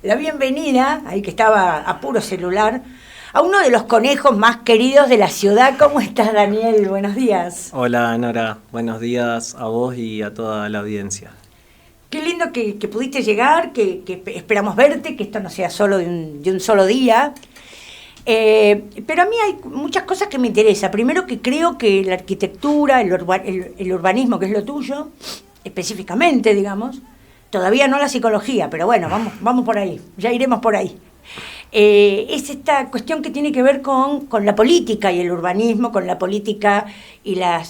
la bienvenida, ahí que estaba a puro celular, a uno de los conejos más queridos de la ciudad. ¿Cómo estás, Daniel? Buenos días. Hola, Nora. Buenos días a vos y a toda la audiencia. Qué lindo que pudiste llegar, que esperamos verte, que esto no sea solo de un solo día. Pero a mí hay muchas cosas que me interesan. Primero, que creo que la arquitectura, el urbanismo, que es lo tuyo, específicamente, digamos, todavía no la psicología, pero bueno, vamos por ahí, ya iremos por ahí. Es esta cuestión que tiene que ver con la política y el urbanismo, con la política y la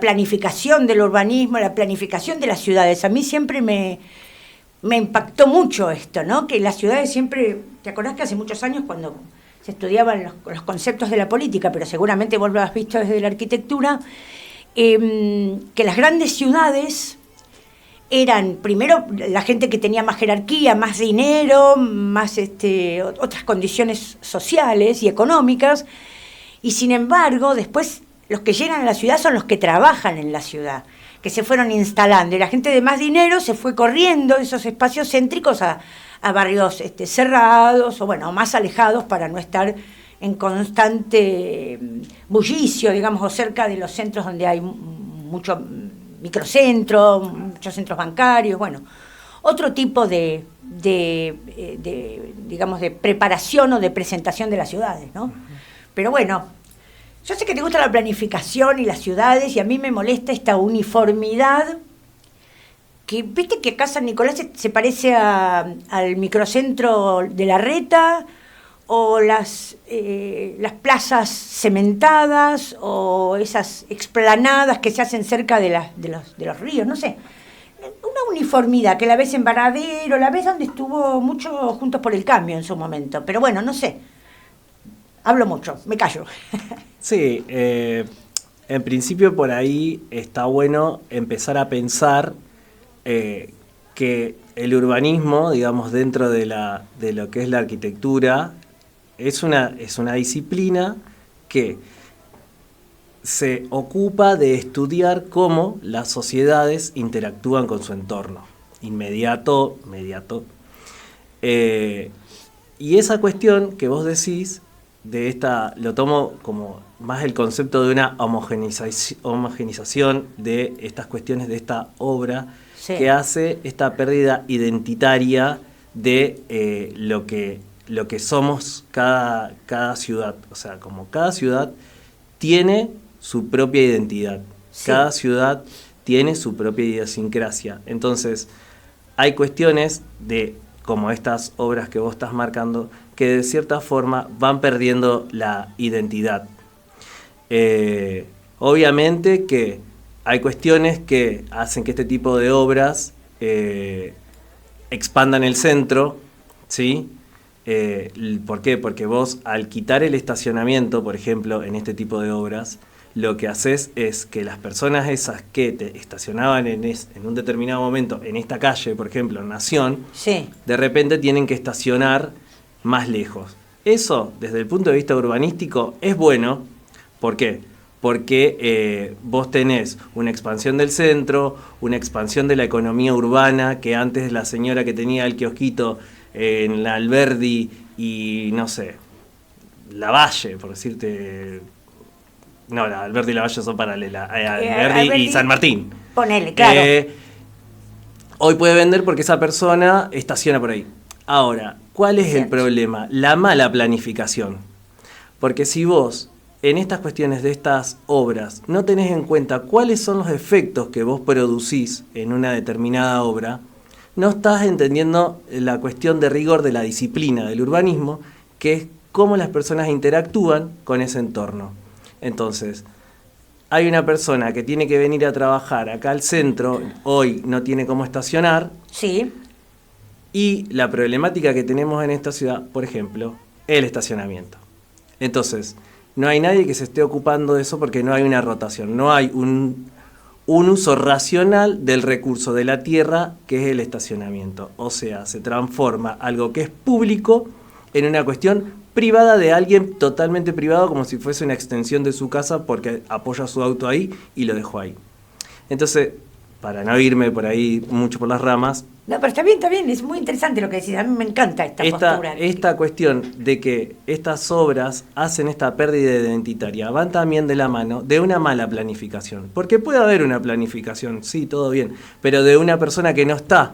planificación del urbanismo, la planificación de las ciudades. A mí siempre me impactó mucho esto, ¿no? Que las ciudades siempre, ¿te acordás que hace muchos años cuando se estudiaban los conceptos de la política, pero seguramente vos lo has visto desde la arquitectura, que las grandes ciudades eran, primero, la gente que tenía más jerarquía, más dinero, más otras condiciones sociales y económicas, y sin embargo, después los que llegan a la ciudad son los que trabajan en la ciudad, que se fueron instalando, y la gente de más dinero se fue corriendo de esos espacios céntricos a barrios cerrados, o bueno, más alejados para no estar en constante bullicio, digamos, o cerca de los centros donde hay mucho microcentro, muchos centros bancarios, bueno, otro tipo de digamos, de preparación o de presentación de las ciudades, ¿no? Pero bueno, yo sé que te gusta la planificación y las ciudades, y a mí me molesta esta uniformidad, que viste que acá San Nicolás se parece al microcentro de La Reta, o las plazas cementadas, o esas explanadas que se hacen cerca de los ríos, no sé. Una uniformidad que la ves en Varadero, la ves donde estuvo mucho Juntos por el Cambio en su momento. Pero bueno, no sé. Hablo mucho, me callo. Sí, en principio por ahí está bueno empezar a pensar que el urbanismo, digamos, dentro de lo que es la arquitectura, es una disciplina que se ocupa de estudiar cómo las sociedades interactúan con su entorno, inmediato. Y esa cuestión que vos decís, lo tomo como más el concepto de una homogenización de estas cuestiones, de esta obra, sí, que hace esta pérdida identitaria de lo que somos cada ciudad. O sea, como cada ciudad tiene su propia identidad, sí, cada ciudad tiene su propia idiosincrasia. Entonces, hay cuestiones como estas obras que vos estás marcando, que de cierta forma van perdiendo la identidad. Obviamente que hay cuestiones que hacen que este tipo de obras expandan el centro, ¿sí? ¿Por qué? Porque vos, al quitar el estacionamiento, por ejemplo, en este tipo de obras, lo que haces es que las personas esas que te estacionaban en un determinado momento en esta calle, por ejemplo, en Nación, sí, de repente tienen que estacionar más lejos. Eso, desde el punto de vista urbanístico, es bueno. ¿Por qué? Porque vos tenés una expansión del centro, una expansión de la economía urbana, que antes la señora que tenía el kiosquito en la Alberdi y, no sé, La Valle, por decirte... No, la Alberdi y La Valle son paralelas. Alberdi y San Martín. Ponele, claro. Hoy puede vender porque esa persona estaciona por ahí. Ahora, ¿cuál es el problema? La mala planificación. Porque si vos, en estas cuestiones de estas obras, no tenés en cuenta cuáles son los efectos que vos producís en una determinada obra, no estás entendiendo la cuestión de rigor de la disciplina del urbanismo, que es cómo las personas interactúan con ese entorno. Entonces, hay una persona que tiene que venir a trabajar acá al centro, hoy no tiene cómo estacionar. Sí. Y la problemática que tenemos en esta ciudad, por ejemplo, el estacionamiento. Entonces, no hay nadie que se esté ocupando de eso porque no hay una rotación, no hay un uso racional del recurso de la tierra que es el estacionamiento. O sea, se transforma algo que es público en una cuestión privada de alguien totalmente privado, como si fuese una extensión de su casa porque apoya su auto ahí y lo dejó ahí. Entonces, para no irme por ahí mucho por las ramas, No, pero está bien, es muy interesante lo que decís, a mí me encanta esta postura. Esta cuestión de que estas obras hacen esta pérdida identitaria van también de la mano de una mala planificación, porque puede haber una planificación, sí, todo bien, pero de una persona que no está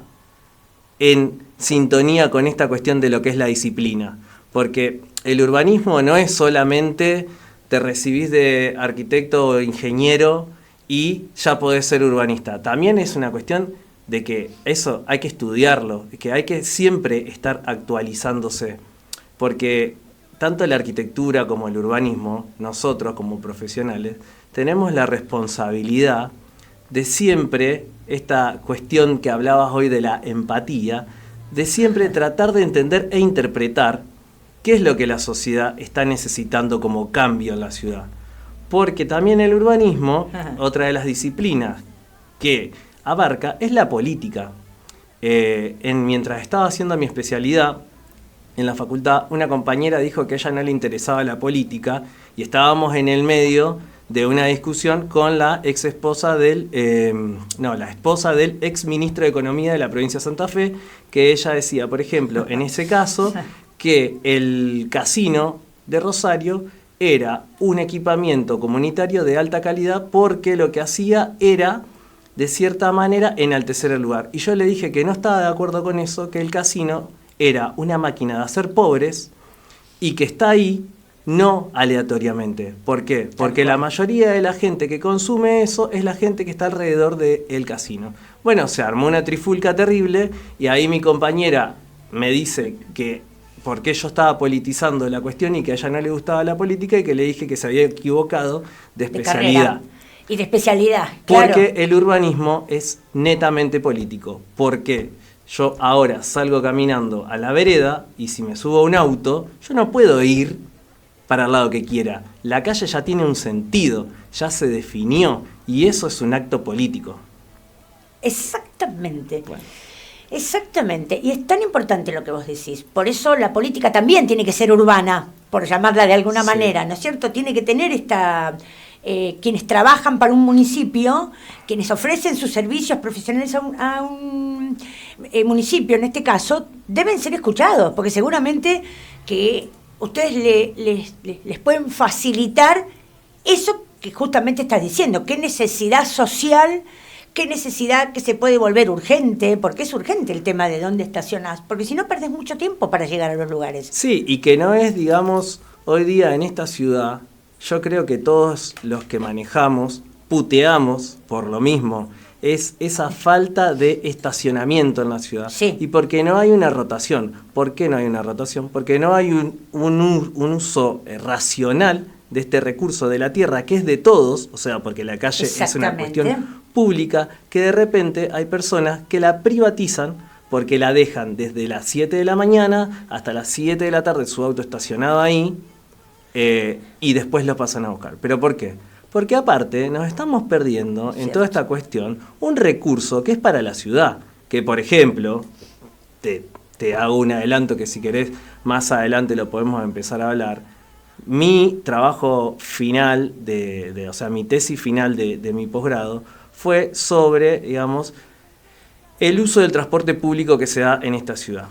en sintonía con esta cuestión de lo que es la disciplina, porque el urbanismo no es solamente te recibís de arquitecto o ingeniero y ya podés ser urbanista, también es una cuestión de que eso hay que estudiarlo, que hay que siempre estar actualizándose, porque tanto la arquitectura como el urbanismo, nosotros como profesionales, tenemos la responsabilidad de siempre, esta cuestión que hablabas hoy de la empatía, de siempre tratar de entender e interpretar qué es lo que la sociedad está necesitando como cambio en la ciudad. Porque también el urbanismo, otra de las disciplinas que abarca, es la política. Mientras estaba haciendo mi especialidad en la facultad, una compañera dijo que a ella no le interesaba la política y estábamos en el medio de una discusión con la ex esposa la esposa del ex ministro de Economía de la provincia de Santa Fe, que ella decía, por ejemplo, en ese caso, que el casino de Rosario era un equipamiento comunitario de alta calidad porque lo que hacía era, de cierta manera, enaltecer el lugar. Y yo le dije que no estaba de acuerdo con eso, que el casino era una máquina de hacer pobres y que está ahí no aleatoriamente. ¿Por qué? Porque la mayoría de la gente que consume eso es la gente que está alrededor del casino. Bueno, se armó una trifulca terrible y ahí mi compañera me dice que por qué yo estaba politizando la cuestión y que a ella no le gustaba la política y que le dije que se había equivocado de especialidad. Y de especialidad, claro. Porque el urbanismo es netamente político. ¿Por qué? Yo ahora salgo caminando a la vereda y si me subo a un auto, yo no puedo ir para el lado que quiera. La calle ya tiene un sentido, ya se definió y eso es un acto político. Exactamente. Bueno. Exactamente, y es tan importante lo que vos decís. Por eso la política también tiene que ser urbana, por llamarla de alguna manera, ¿no es cierto? Tiene que tener quienes trabajan para un municipio, quienes ofrecen sus servicios profesionales a un municipio, en este caso, deben ser escuchados, porque seguramente que ustedes les pueden facilitar eso que justamente estás diciendo, qué necesidad social, qué necesidad que se puede volver urgente, porque es urgente el tema de dónde estacionás, porque si no perdés mucho tiempo para llegar a los lugares. Sí, y que no es, digamos, hoy día en esta ciudad, yo creo que todos los que manejamos puteamos por lo mismo, es esa falta de estacionamiento en la ciudad. Sí. Y porque no hay una rotación. ¿Por qué no hay una rotación? Porque no hay un uso racional de este recurso de la tierra, que es de todos, o sea, porque la calle es una cuestión pública, que de repente hay personas que la privatizan porque la dejan desde las 7 de la mañana hasta las 7 de la tarde su auto estacionado ahí y después lo pasan a buscar. ¿Pero por qué? Porque aparte nos estamos perdiendo en toda esta cuestión un recurso que es para la ciudad, que por ejemplo, te hago un adelanto que si querés más adelante lo podemos empezar a hablar. Mi trabajo final, o sea, mi tesis final de mi posgrado fue sobre, digamos, el uso del transporte público que se da en esta ciudad,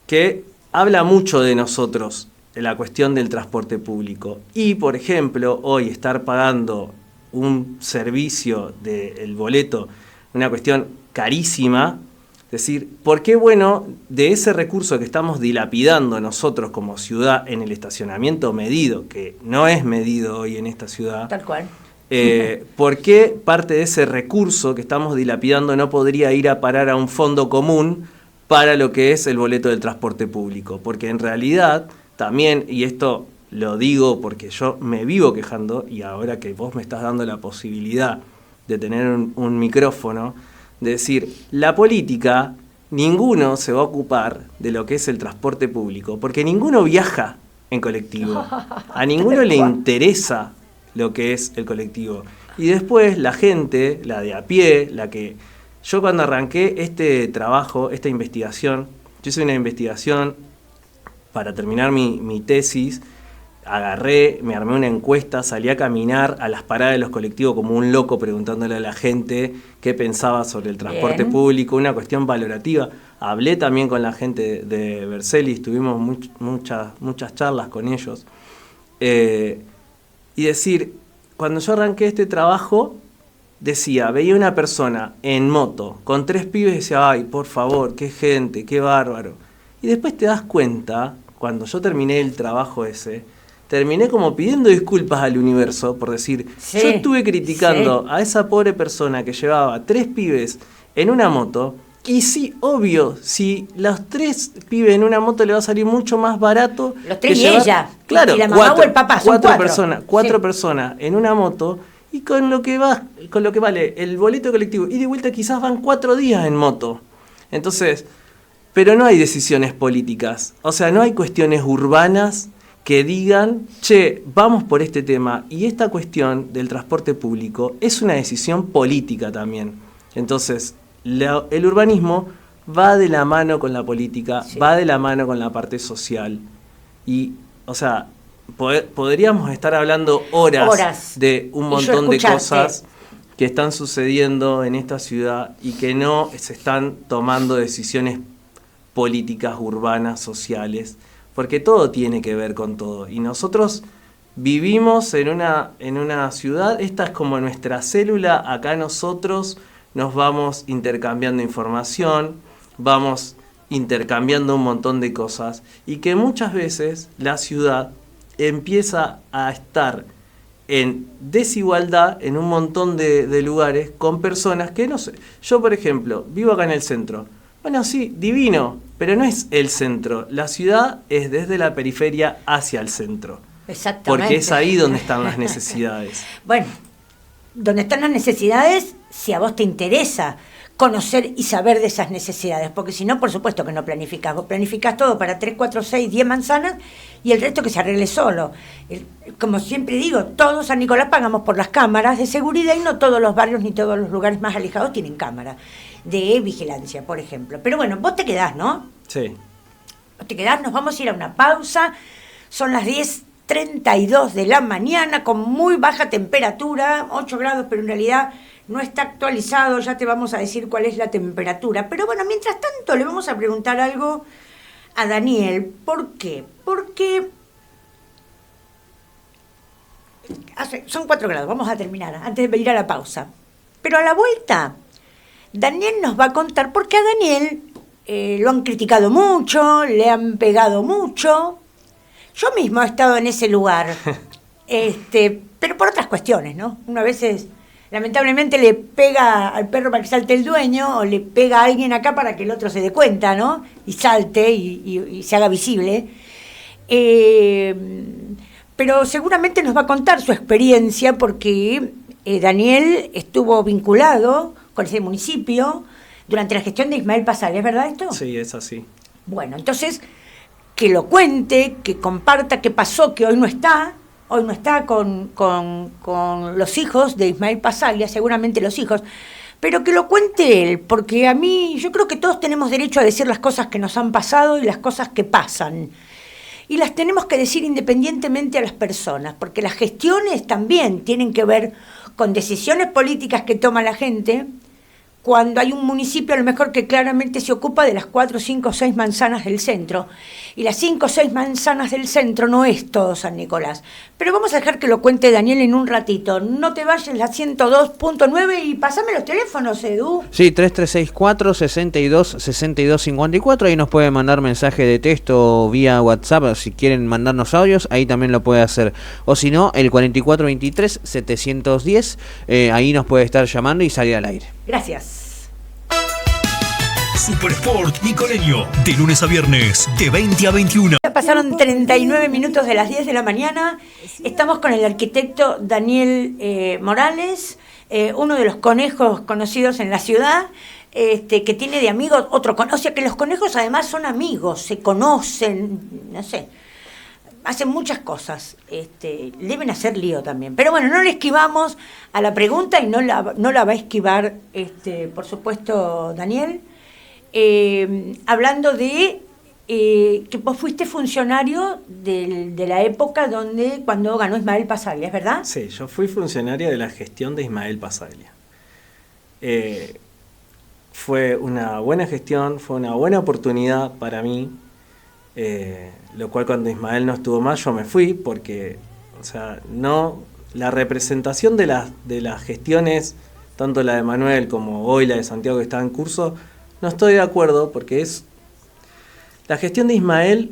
que habla mucho de nosotros, de la cuestión del transporte público. Y, por ejemplo, hoy estar pagando un servicio del boleto, una cuestión carísima, es decir, ¿por qué, bueno, de ese recurso que estamos dilapidando nosotros como ciudad en el estacionamiento medido, que no es medido hoy en esta ciudad? Tal cual. ¿Por qué parte de ese recurso que estamos dilapidando no podría ir a parar a un fondo común para lo que es el boleto del transporte público? Porque en realidad también, y esto lo digo porque yo me vivo quejando, y ahora que vos me estás dando la posibilidad de tener un micrófono, de decir, la política, ninguno se va a ocupar de lo que es el transporte público, porque ninguno viaja en colectivo, a ninguno le interesa lo que es el colectivo. Y después la gente, la de a pie, la que... Yo cuando arranqué este trabajo, esta investigación, yo hice una investigación para terminar mi tesis me armé una encuesta, salí a caminar a las paradas de los colectivos como un loco preguntándole a la gente qué pensaba sobre el transporte público, una cuestión valorativa. Hablé también con la gente de Vercelis, tuvimos muchas charlas con ellos. Y decir, cuando yo arranqué este trabajo, veía una persona en moto con 3 pibes y decía, ay, por favor, qué gente, qué bárbaro. Y después te das cuenta, cuando yo terminé el trabajo ese, terminé como pidiendo disculpas al universo por decir, yo estuve criticando a esa pobre persona que llevaba 3 pibes en una moto, y sí, obvio, si los 3 pibes en una moto le va a salir mucho más barato. Los 3 y ella. Claro, y la mamá o el papá, son 4 personas en una moto, y con lo que vale el boleto colectivo, y de vuelta quizás van 4 días en moto. Entonces, pero no hay decisiones políticas, o sea, no hay cuestiones urbanas que digan, che, vamos por este tema, y esta cuestión del transporte público es una decisión política también. Entonces, el urbanismo va de la mano con la política, va de la mano con la parte social, y, o sea, podríamos estar hablando horas de un montón de cosas que están sucediendo en esta ciudad y que no se están tomando decisiones políticas, urbanas, sociales, porque todo tiene que ver con todo. Y nosotros vivimos en una ciudad, esta es como nuestra célula, acá nosotros nos vamos intercambiando información, vamos intercambiando un montón de cosas, y que muchas veces la ciudad empieza a estar en desigualdad en un montón de lugares con personas que no sé. Yo, por ejemplo, vivo acá en el centro. Bueno, sí, divino, pero no es el centro. La ciudad es desde la periferia hacia el centro. Exactamente. Porque es ahí donde están las necesidades. Bueno, donde están las necesidades, si a vos te interesa conocer y saber de esas necesidades, porque si no, por supuesto que no planificás. Vos planificás todo para 3, 4, 6, 10 manzanas y el resto que se arregle solo. Como siempre digo, todos San Nicolás pagamos por las cámaras de seguridad y no todos los barrios ni todos los lugares más alejados tienen cámara de vigilancia, por ejemplo. Pero bueno, vos te quedás, ¿no? Sí. Vos te quedás, nos vamos a ir a una pausa. Son las 10:32 de la mañana con muy baja temperatura, 8 grados, pero en realidad no está actualizado, ya te vamos a decir cuál es la temperatura. Pero bueno, mientras tanto le vamos a preguntar algo a Daniel. ¿Por qué? Porque son 4 grados, vamos a terminar antes de ir a la pausa. Pero a la vuelta, Daniel nos va a contar, porque a Daniel lo han criticado mucho, le han pegado mucho. Yo mismo he estado en ese lugar, pero por otras cuestiones, ¿no? Una vez lamentablemente le pega al perro para que salte el dueño, o le pega a alguien acá para que el otro se dé cuenta, ¿no? Y salte y se haga visible. Pero seguramente nos va a contar su experiencia, porque Daniel estuvo vinculado con ese municipio durante la gestión de Ismael Pasal, ¿es verdad esto? Sí, es así. Bueno, entonces, que lo cuente, que comparta qué pasó, que hoy no está con los hijos de Ismael Pasaglia, seguramente los hijos, pero que lo cuente él, porque a mí, yo creo que todos tenemos derecho a decir las cosas que nos han pasado y las cosas que pasan. Y las tenemos que decir independientemente a las personas, porque las gestiones también tienen que ver con decisiones políticas que toma la gente, cuando hay un municipio a lo mejor que claramente se ocupa de las 4, 5, 6 manzanas del centro. Y las 5 o 6 manzanas del centro no es todo San Nicolás. Pero vamos a dejar que lo cuente Daniel en un ratito. No te vayas, la 102.9, y pasame los teléfonos, Edu. Sí, 3364-62-6254. Ahí nos puede mandar mensaje de texto vía WhatsApp. Si quieren mandarnos audios, ahí también lo puede hacer. O si no, el 4423-710. Ahí nos puede estar llamando y salir al aire. Gracias. Super Sport Nicoleño, de lunes a viernes, de 20 a 21. Ya pasaron 39 minutos de las 10 de la mañana. Estamos con el arquitecto Daniel Morales, uno de los conejos conocidos en la ciudad, que tiene de amigos otro conejo. O sea que los conejos además son amigos, se conocen, no sé, hacen muchas cosas. Deben hacer lío también. Pero bueno, no le esquivamos a la pregunta y no la va a esquivar, por supuesto, Daniel. Hablando de que vos fuiste funcionario de la época cuando ganó Ismael Pasaglia, ¿es verdad? Sí, yo fui funcionario de la gestión de Ismael Pasaglia. Fue una buena gestión, fue una buena oportunidad para mí, lo cual cuando Ismael no estuvo más yo me fui porque, o sea, la representación de las gestiones, tanto la de Manuel como hoy la de Santiago que está en curso, no estoy de acuerdo porque la gestión de Ismael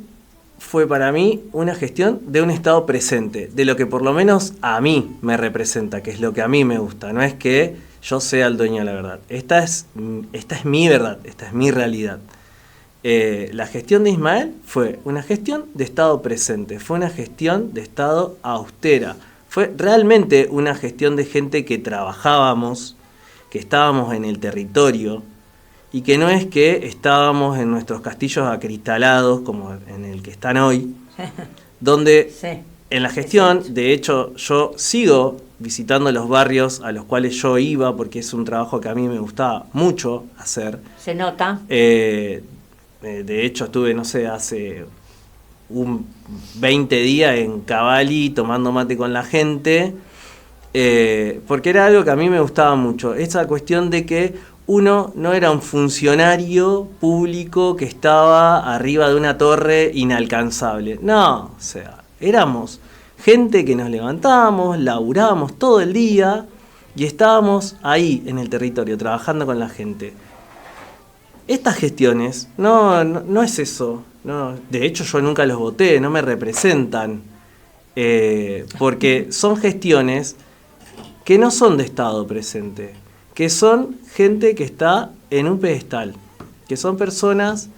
fue para mí una gestión de un estado presente, de lo que por lo menos a mí me representa, que es lo que a mí me gusta, no es que yo sea el dueño de la verdad. Esta es mi verdad, esta es mi realidad. La gestión de Ismael fue una gestión de estado presente, fue una gestión de estado austera, fue realmente una gestión de gente que trabajábamos, que estábamos en el territorio, y que no es que estábamos en nuestros castillos acristalados como en el que están hoy, donde Sí, en la gestión, de hecho, yo sigo visitando los barrios a los cuales yo iba, porque es un trabajo que a mí me gustaba mucho hacer. se nota. De hecho, estuve, no sé, hace 20 días en Cavalli tomando mate con la gente, porque era algo que a mí me gustaba mucho. Esa cuestión de que uno no era un funcionario público que estaba arriba de una torre inalcanzable. No, o sea, éramos gente que nos levantábamos, laburábamos todo el día y estábamos ahí en el territorio, trabajando con la gente. Estas gestiones, no es eso. No, de hecho, yo nunca los voté, no me representan. Porque son gestiones que no son de estado presente, que son gente que está en un pedestal, que son personas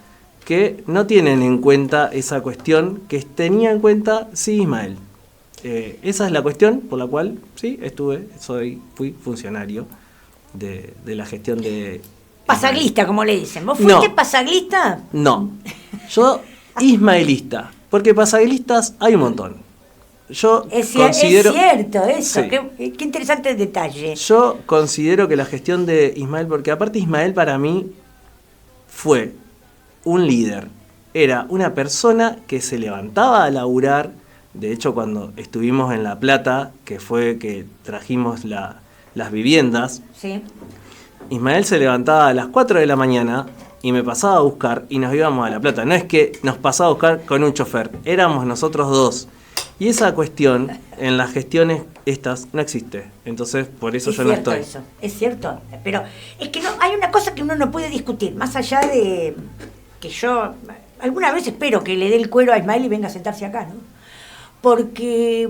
que no tienen en cuenta esa cuestión que tenía en cuenta sí Ismael. Esa es la cuestión por la cual sí fui funcionario de la gestión de Pasaglista, como le dicen. ¿Vos fuiste pasaglista? No, yo ismaelista, porque pasaglistas hay un montón. Yo considero, es cierto eso, sí. qué interesante detalle. Yo considero que la gestión de Ismael, porque aparte Ismael para mí fue un líder, era una persona que se levantaba a laburar. De hecho, cuando estuvimos en La Plata, que fue que trajimos las viviendas, Sí. Ismael se levantaba a las 4 de la mañana y me pasaba a buscar y nos íbamos a La Plata. No es que nos pasaba a buscar con un chofer, éramos nosotros dos. Y esa cuestión en las gestiones estas no existe. Entonces, por eso yo no estoy. Es cierto, pero es que no hay una cosa que uno no puede discutir, más allá de que yo alguna vez espero que le dé el cuero a Ismael y venga a sentarse acá, ¿no? Porque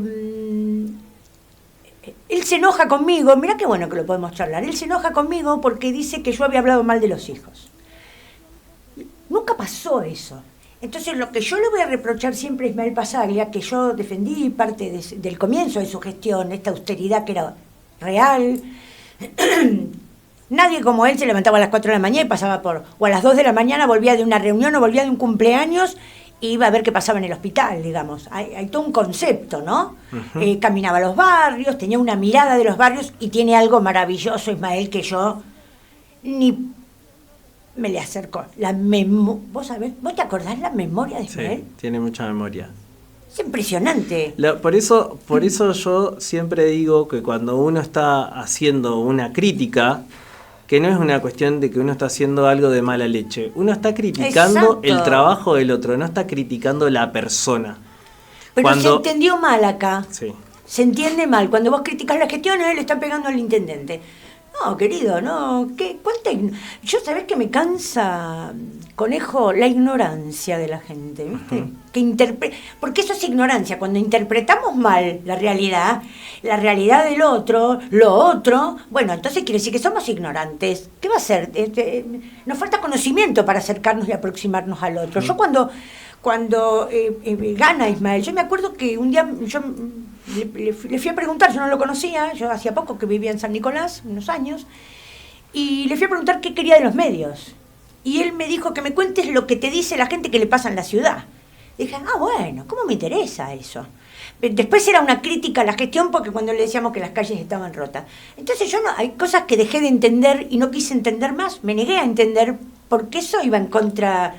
él se enoja conmigo, mirá qué bueno que lo podemos charlar, él se enoja conmigo porque dice que yo había hablado mal de los hijos. Nunca pasó eso. Entonces, lo que yo le voy a reprochar siempre a Ismael Pasaglia, que yo defendí parte del comienzo de su gestión, esta austeridad que era real. Nadie como él se levantaba a las 4 de la mañana y pasaba o a las 2 de la mañana volvía de una reunión o volvía de un cumpleaños e iba a ver qué pasaba en el hospital, digamos. Hay todo un concepto, ¿no? Uh-huh. Caminaba a los barrios, tenía una mirada de los barrios y tiene algo maravilloso, Ismael, que yo ni me le acercó. ¿Vos sabés? ¿Vos te acordás la memoria de Ismael? Sí, tiene mucha memoria. Es impresionante. Por eso yo siempre digo que cuando uno está haciendo una crítica, que no es una cuestión de que uno está haciendo algo de mala leche, uno está criticando el trabajo del otro, no está criticando la persona. Pero se entendió mal acá. Sí. Se entiende mal. Cuando vos criticás la gestión, le están pegando al intendente. No, querido, no. Yo sabés que me cansa, conejo, la ignorancia de la gente, ¿viste? Uh-huh. Porque eso es ignorancia. Cuando interpretamos mal la realidad del otro, lo otro, bueno, entonces quiere decir que somos ignorantes. ¿Qué va a ser? Nos falta conocimiento para acercarnos y aproximarnos al otro. Uh-huh. Yo cuando gana Ismael, yo me acuerdo que un día yo le fui a preguntar, yo no lo conocía, yo hacía poco que vivía en San Nicolás, unos años, y le fui a preguntar qué quería de los medios. Y él me dijo que me cuentes lo que te dice la gente que le pasa en la ciudad. Y dije, bueno, ¿cómo me interesa eso? Después era una crítica a la gestión porque cuando le decíamos que las calles estaban rotas. Entonces hay cosas que dejé de entender y no quise entender más, me negué a entender porque eso iba en contra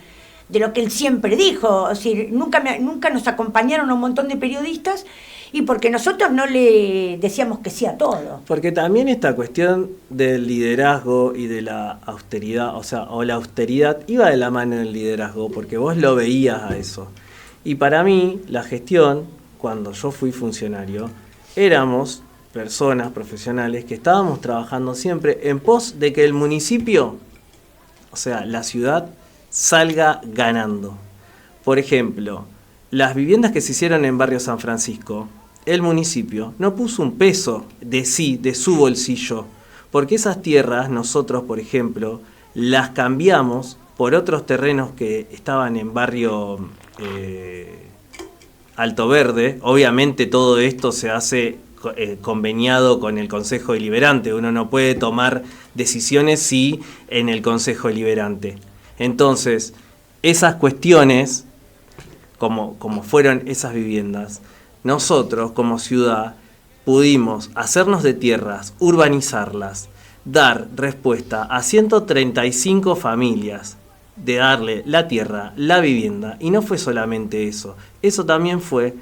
de lo que él siempre dijo. Es decir, nunca nos acompañaron a un montón de periodistas y porque nosotros no le decíamos que sí a todo. Porque también esta cuestión del liderazgo y de la austeridad, o la austeridad iba de la mano del liderazgo, porque vos lo veías a eso. Y para mí, la gestión, cuando yo fui funcionario, éramos personas profesionales que estábamos trabajando siempre en pos de que el municipio, o sea, la ciudad, salga ganando. Por ejemplo, las viviendas que se hicieron en Barrio San Francisco, el municipio no puso un peso de su bolsillo, porque esas tierras nosotros, por ejemplo, las cambiamos por otros terrenos que estaban en Barrio Alto Verde. Obviamente todo esto se hace conveniado con el Consejo Deliberante. Uno no puede tomar decisiones si en el Consejo Deliberante. Entonces, esas cuestiones, como fueron esas viviendas, nosotros como ciudad pudimos hacernos de tierras, urbanizarlas, dar respuesta a 135 familias, de darle la tierra, la vivienda, y no fue solamente eso, eso también fue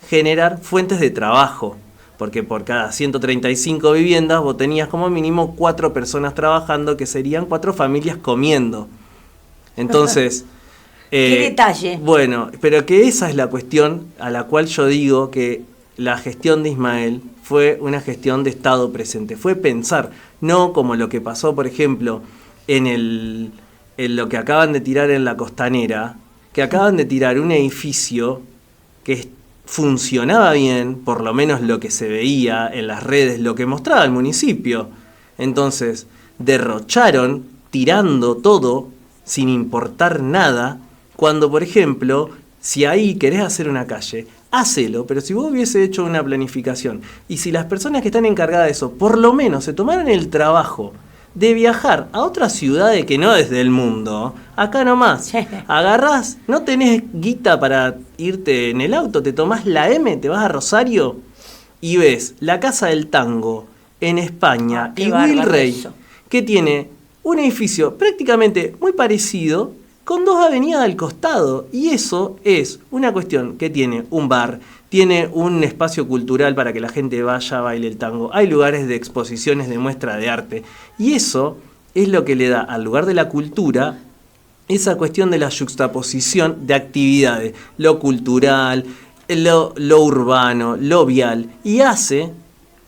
generar fuentes de trabajo, porque por cada 135 viviendas vos tenías como mínimo 4 personas trabajando, que serían 4 familias comiendo. Entonces, qué detalle. Bueno, pero que esa es la cuestión a la cual yo digo que la gestión de Ismael fue una gestión de Estado presente, fue pensar, no como lo que pasó, por ejemplo, en lo que acaban de tirar en la Costanera, que acaban de tirar un edificio que funcionaba bien, por lo menos lo que se veía en las redes, lo que mostraba el municipio. Entonces, derrocharon tirando todo sin importar nada, cuando, por ejemplo, si ahí querés hacer una calle, hacelo, pero si vos hubiese hecho una planificación y si las personas que están encargadas de eso por lo menos se tomaran el trabajo de viajar a otras ciudades que no es del mundo, acá nomás, agarrás, no tenés guita para irte en el auto, te tomás la M, te vas a Rosario y ves la Casa del Tango en España y Wilrey, que tiene un edificio prácticamente muy parecido, con 2 avenidas al costado, y eso es una cuestión que tiene un bar, tiene un espacio cultural para que la gente vaya, baile el tango, hay lugares de exposiciones de muestra de arte, y eso es lo que le da al lugar de la cultura esa cuestión de la yuxtaposición de actividades, lo cultural, lo urbano, lo vial, y hace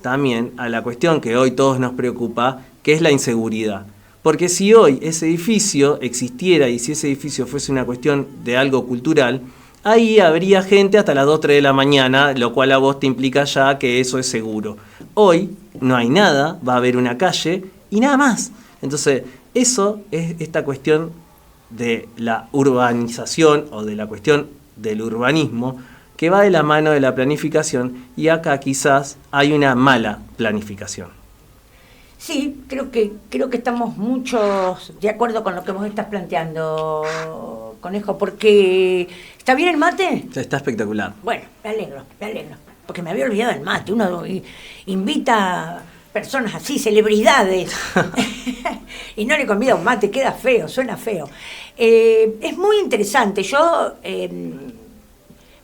también a la cuestión que hoy todos nos preocupa, que es la inseguridad. Porque si hoy ese edificio existiera y si ese edificio fuese una cuestión de algo cultural, ahí habría gente hasta las 2, 3 de la mañana, lo cual a vos te implica ya que eso es seguro. Hoy no hay nada, va a haber una calle y nada más. Entonces, eso es esta cuestión de la urbanización o de la cuestión del urbanismo que va de la mano de la planificación, y acá quizás hay una mala planificación. Sí, creo que estamos muchos de acuerdo con lo que vos estás planteando, Conejo, porque ¿está bien el mate? Está espectacular. Bueno, me alegro, porque me había olvidado del mate. Uno invita personas así, celebridades, y no le convida un mate, queda feo, suena feo. Es muy interesante. Yo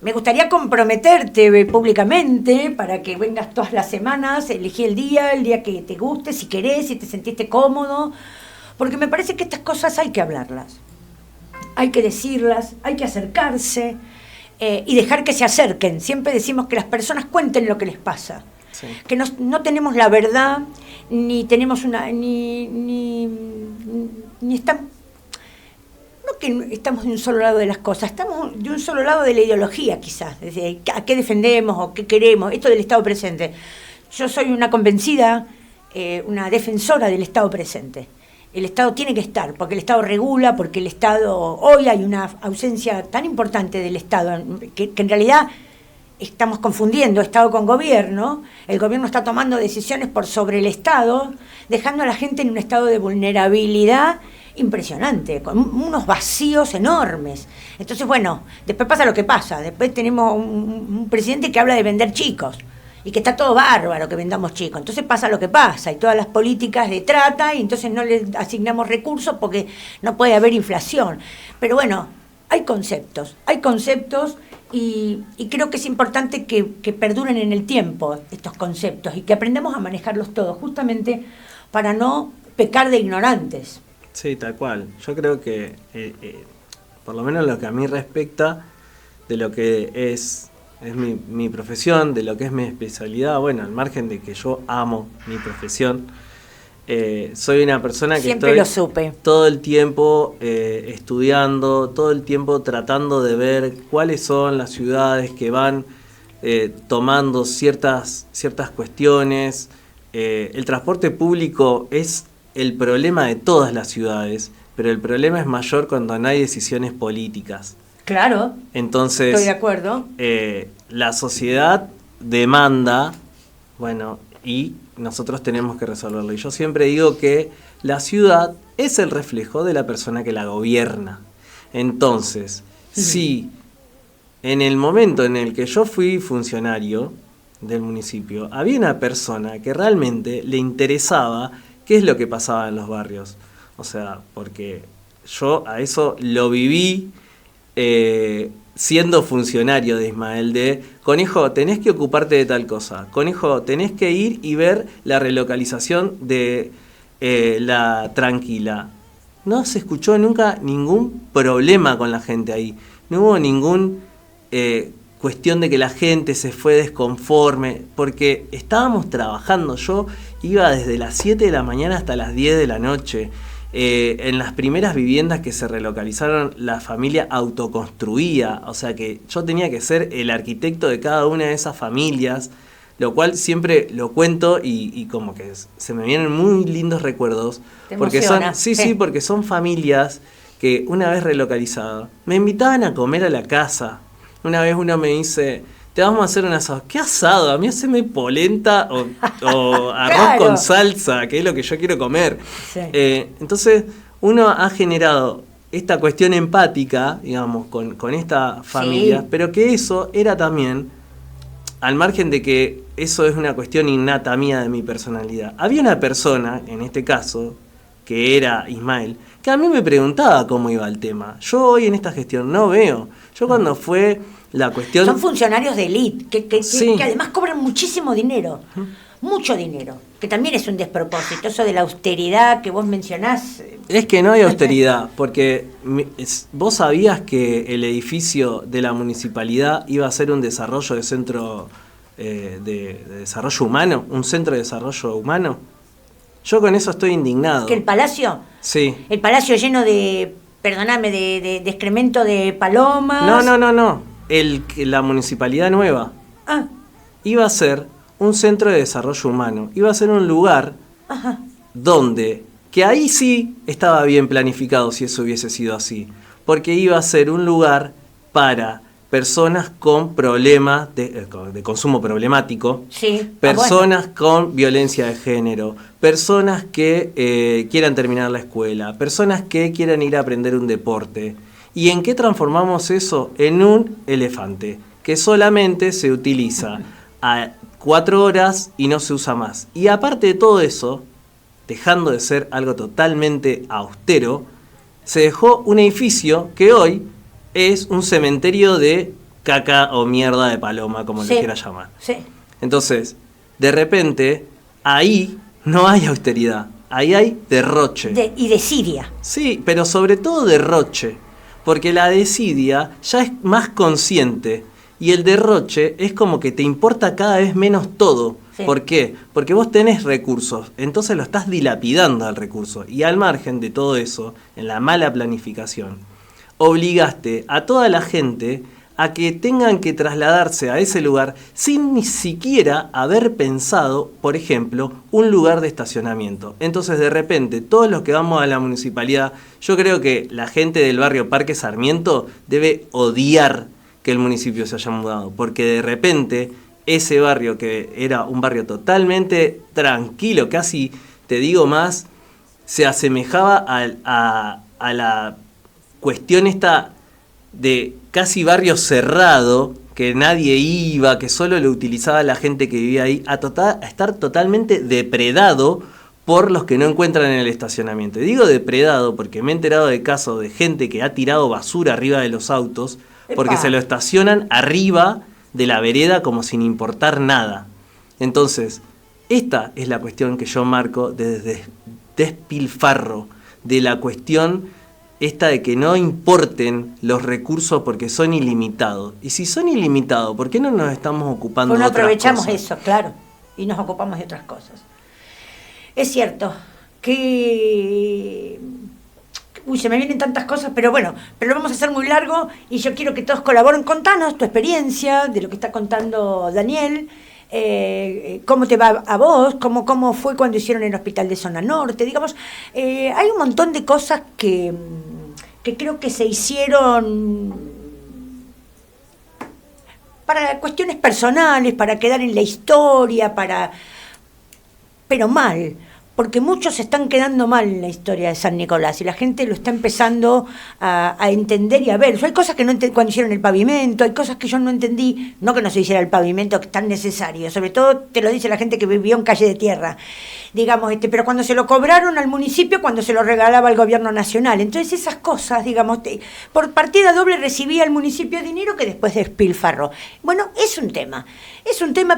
me gustaría comprometerte públicamente para que vengas todas las semanas, elegí el día que te guste, si querés, si te sentiste cómodo, porque me parece que estas cosas hay que hablarlas, hay que decirlas, hay que acercarse y dejar que se acerquen. Siempre decimos que las personas cuenten lo que les pasa, sí. Que no tenemos la verdad, ni tenemos ni estamos... No que estamos de un solo lado de las cosas, estamos de un solo lado de la ideología quizás, desde a qué defendemos o qué queremos, esto del Estado presente. Yo soy una convencida, una defensora del Estado presente. El Estado tiene que estar, porque el Estado regula, porque el Estado, hoy hay una ausencia tan importante del Estado, que en realidad estamos confundiendo Estado con gobierno. El gobierno está tomando decisiones por sobre el Estado, dejando a la gente en un estado de vulnerabilidad impresionante, con unos vacíos enormes. Entonces, bueno, después pasa lo que pasa. Después tenemos un presidente que habla de vender chicos y que está todo bárbaro que vendamos chicos. Entonces pasa lo que pasa y todas las políticas de trata, y entonces no le asignamos recursos porque no puede haber inflación. Pero bueno, hay conceptos y creo que es importante que perduren en el tiempo estos conceptos y que aprendamos a manejarlos todos, justamente para no pecar de ignorantes. Sí, tal cual. Yo creo que, por lo menos lo que a mí respecta, de lo que es mi profesión, de lo que es mi especialidad, bueno, al margen de que yo amo mi profesión, soy una persona que Siempre lo supe. todo el tiempo estudiando, todo el tiempo tratando de ver cuáles son las ciudades que van tomando ciertas cuestiones. El transporte público es el problema de todas las ciudades, pero el problema es mayor cuando no hay decisiones políticas. Claro. Entonces, estoy de acuerdo. La sociedad demanda, bueno, y nosotros tenemos que resolverlo. Y yo siempre digo que la ciudad es el reflejo de la persona que la gobierna. Entonces, si en el momento en el que yo fui funcionario del municipio, había una persona que realmente le interesaba qué es lo que pasaba en los barrios. O sea, porque yo a eso lo viví siendo funcionario de Ismael, de Conejo, tenés que ocuparte de tal cosa, Conejo, tenés que ir y ver la relocalización de la Tranquila. No se escuchó nunca ningún problema con la gente ahí, no hubo ningún cuestión de que la gente se fue desconforme, porque estábamos trabajando. Yo iba desde las 7 de la mañana hasta las 10 de la noche. En las primeras viviendas que se relocalizaron, la familia autoconstruía, o sea que yo tenía que ser el arquitecto de cada una de esas familias, lo cual siempre lo cuento y como que se me vienen muy lindos recuerdos, porque emociona. porque son familias que una vez relocalizadas me invitaban a comer a la casa. Una vez uno me dice, te vamos a hacer un asado. ¿Qué asado? A mí haceme polenta o arroz Claro. con salsa, que es lo que yo quiero comer. Sí. Entonces, uno ha generado esta cuestión empática, digamos, con esta familia, Sí. pero que eso era también, al margen de que eso es una cuestión innata mía de mi personalidad. Había una persona, en este caso, que era Ismael, que a mí me preguntaba cómo iba el tema. Yo hoy en esta gestión no veo. Yo cuando fue la cuestión... Son funcionarios de élite, Sí. que además cobran muchísimo dinero, mucho dinero, que también es un despropósito, eso de la austeridad que vos mencionás. Es que no hay austeridad, porque vos sabías que el edificio de la municipalidad iba a ser un desarrollo de centro de desarrollo humano, un centro de desarrollo humano. Yo con eso estoy indignado. Que el palacio, Sí. el palacio lleno de, perdóname, de excremento de palomas. No. La municipalidad nueva Ah, iba a ser un centro de desarrollo humano. Iba a ser un lugar ajá. donde, que ahí sí estaba bien planificado si eso hubiese sido así, porque iba a ser un lugar para personas con problemas de consumo problemático, Sí. personas con violencia de género, personas que quieran terminar la escuela, personas que quieran ir a aprender un deporte. ¿Y en qué transformamos eso? En un elefante, que solamente se utiliza a 4 horas y no se usa más. Y aparte de todo eso, dejando de ser algo totalmente austero, se dejó un edificio que hoy es un cementerio de caca o mierda de paloma, como Sí. le quiera llamar. Sí. Entonces, de repente, ahí no hay austeridad, ahí hay derroche. Y desidia. Sí, pero sobre todo derroche, porque la desidia ya es más consciente y el derroche es como que te importa cada vez menos todo. Sí. ¿Por qué? Porque vos tenés recursos, entonces lo estás dilapidando al recurso. Y al margen de todo eso, en la mala planificación, obligaste a toda la gente a que tengan que trasladarse a ese lugar sin ni siquiera haber pensado, por ejemplo, un lugar de estacionamiento. Entonces, de repente, todos los que vamos a la municipalidad, yo creo que la gente del barrio Parque Sarmiento debe odiar que el municipio se haya mudado, porque de repente ese barrio, que era un barrio totalmente tranquilo, casi, te digo más, se asemejaba a la cuestión esta de casi barrio cerrado, que nadie iba, que solo lo utilizaba la gente que vivía ahí, a estar totalmente depredado por los que no encuentran en el estacionamiento. Y digo depredado porque me he enterado de casos de gente que ha tirado basura arriba de los autos porque se lo estacionan arriba de la vereda como sin importar nada. Entonces, esta es la cuestión que yo marco de despilfarro, de la cuestión esta de que no importen los recursos porque son ilimitados. Y si son ilimitados, ¿por qué no nos estamos ocupando de otras cosas? Aprovechamos eso, claro, y nos ocupamos de otras cosas. Es cierto que... Uy, se me vienen tantas cosas, pero bueno, pero lo vamos a hacer muy largo y yo quiero que todos colaboren. Contanos tu experiencia de lo que está contando Daniel, cómo te va a vos, cómo fue cuando hicieron el hospital de Zona Norte, digamos. Hay un montón de cosas que creo que se hicieron para cuestiones personales, para quedar en la historia, pero mal, porque muchos se están quedando mal en la historia de San Nicolás y la gente lo está empezando a entender y a ver. Hay cosas que no entendí cuando hicieron el pavimento, hay cosas que yo no entendí, no que no se hiciera el pavimento, que es tan necesario, sobre todo te lo dice la gente que vivió en calle de tierra, digamos, pero cuando se lo cobraron al municipio, cuando se lo regalaba al gobierno nacional. Entonces esas cosas, digamos, por partida doble recibía el municipio dinero que después despilfarró. Bueno, es un tema,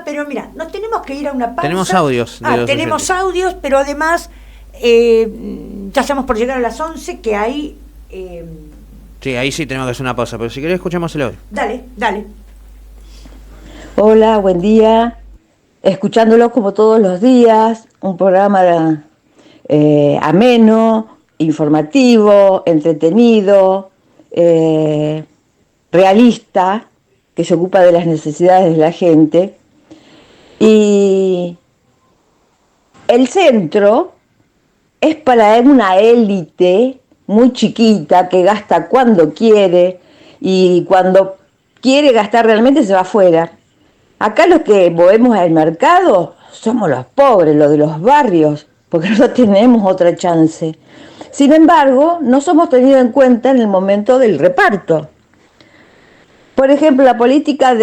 pero mira, nos tenemos que ir a una pausa. Tenemos audios. Tenemos audios, pero además ya estamos por llegar a las 11, que hay... Sí, ahí sí tenemos que hacer una pausa, pero si querés escuchamos el audio. Dale. Hola, buen día. Escuchándolo como todos los días, un programa ameno, informativo, entretenido, realista, que se ocupa de las necesidades de la gente. Y el centro es para una élite muy chiquita que gasta cuando quiere y cuando quiere gastar realmente se va afuera. Acá los que movemos al mercado somos los pobres, los de los barrios, porque no tenemos otra chance. Sin embargo, no somos tenidos en cuenta en el momento del reparto. Por ejemplo, la política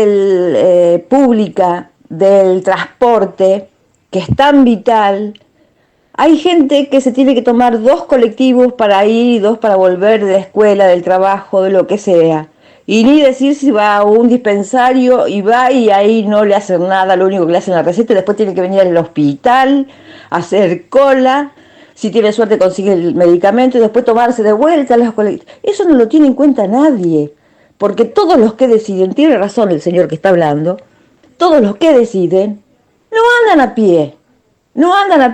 pública del transporte, que es tan vital. Hay gente que se tiene que tomar 2 colectivos para ir y 2 para volver de la escuela, del trabajo, de lo que sea. Y ni decir si va a un dispensario y va y ahí no le hacen nada, lo único que le hacen la receta y después tiene que venir al hospital, hacer cola, si tiene suerte consigue el medicamento y después tomarse de vuelta las colectivas. Eso no lo tiene en cuenta nadie, porque todos los que deciden, tiene razón el señor que está hablando, todos los que deciden no andan a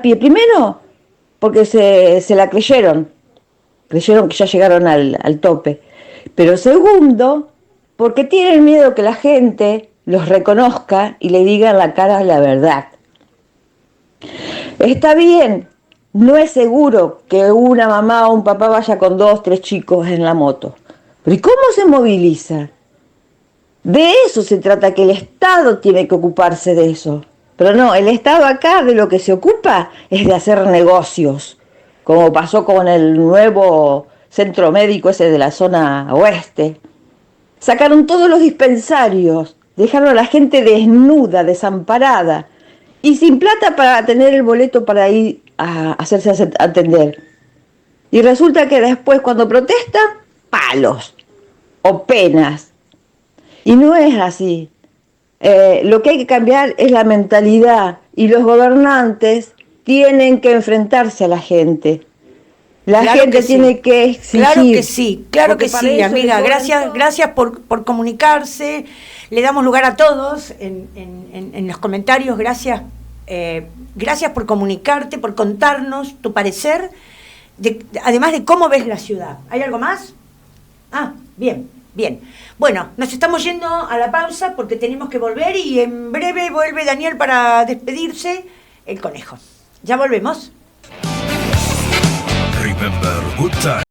pie. Primero, porque se la creyeron que ya llegaron al tope. Pero segundo, porque tienen miedo que la gente los reconozca y le diga en la cara la verdad. Está bien, no es seguro que una mamá o un papá vaya con 2, 3 chicos en la moto. Pero ¿y cómo se moviliza? De eso se trata, que el Estado tiene que ocuparse de eso. Pero no, el Estado acá de lo que se ocupa es de hacer negocios, como pasó con el nuevo centro médico ese de la zona oeste. Sacaron todos los dispensarios, dejaron a la gente desnuda, desamparada, y sin plata para tener el boleto para ir a hacerse atender. Y resulta que después, cuando protestan, palos o penas. Y no es así. Lo que hay que cambiar es la mentalidad, y los gobernantes tienen que enfrentarse a la gente. La gente tiene que exigir. Claro que sí, amiga. Gracias por comunicarse. Le damos lugar a todos en los comentarios. Gracias por comunicarte, por contarnos tu parecer, además de cómo ves la ciudad. ¿Hay algo más? Bien. Bueno, nos estamos yendo a la pausa porque tenemos que volver y en breve vuelve Daniel para despedirse, el conejo. Ya volvemos. Remember Good Times.